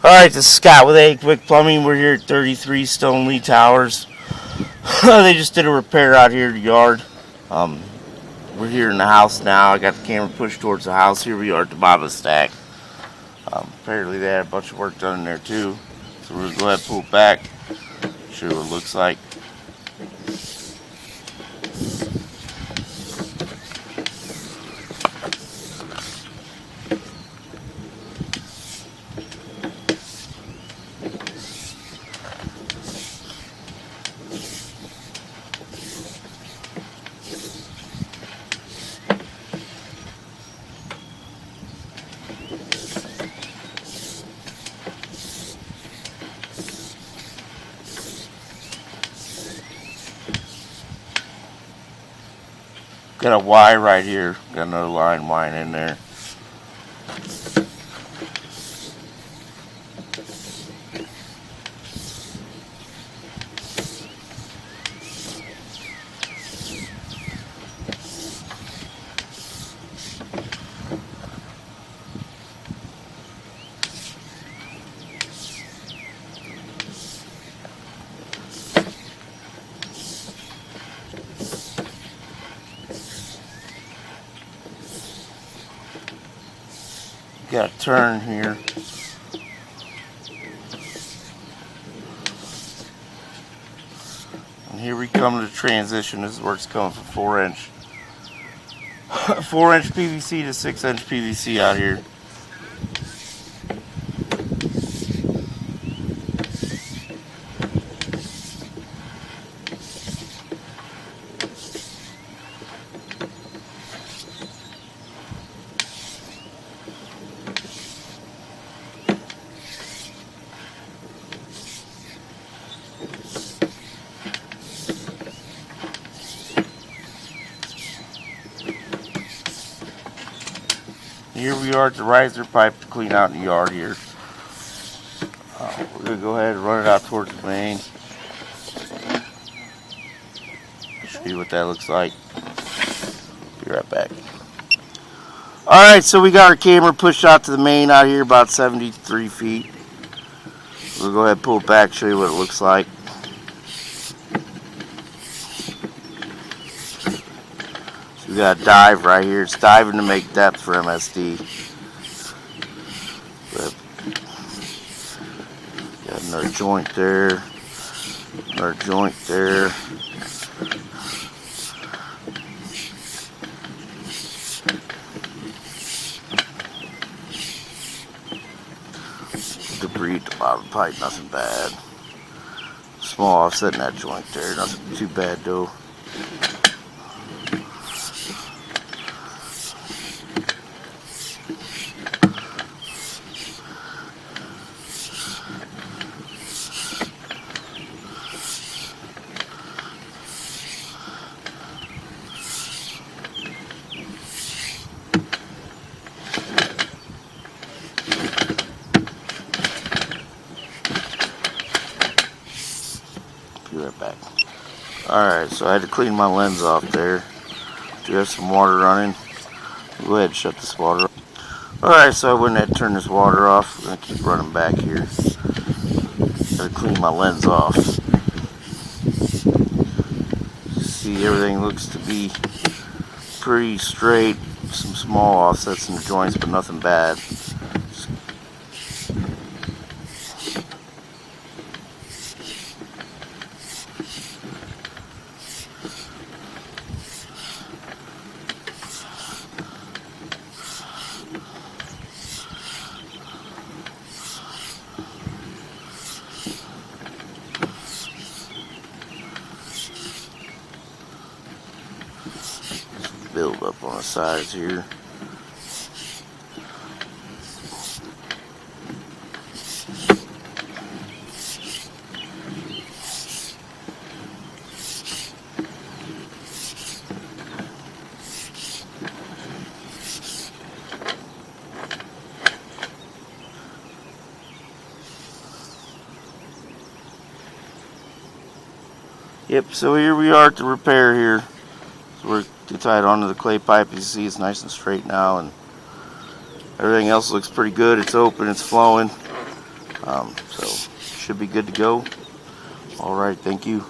Alright, this is Scott with AAQUICK Plumbing. We're here at 33 Stoneleigh Towers. They just did a repair out here in the yard. We're here in the house now. I got the camera pushed towards the house. Here we are at the bottom of the stack. Apparently they had a bunch of work done in there too. So we're going to go ahead and pull it back. Show you what it looks like. Got a Y right here. Got another line Y in there. Got a turn here. And here we come to the transition. This is where it's coming from 4-inch. 4-inch PVC to 6-inch PVC out here. Here we are at the riser pipe to clean out in the yard here. We're going to go ahead and run it out towards the main. Show you what that looks like. Be right back. Alright, so we got our camera pushed out to the main out here about 73 feet. We'll go ahead and pull it back, show you what it looks like. We got a dive right here. It's diving to make depth for MSD. Got another joint there. Another joint there. Debris at the bottom of the pipe, nothing bad. Small offset in that joint there, nothing too bad though. Be right back. Alright, so I had to clean my lens off there. Do have some water running. Go ahead and shut this water off. Alright, so I went ahead and turn this water off. We're going to keep running back here. Got to clean my lens off. See, everything looks to be pretty straight. Some small offsets in the joints, but nothing bad. Build up on the sides here. Yep, so here we are at the repair here. So we're to tie it onto the clay pipe. You see it's nice and straight now, and everything else looks pretty good. It's open, it's flowing. So should be good to go. All right, thank you.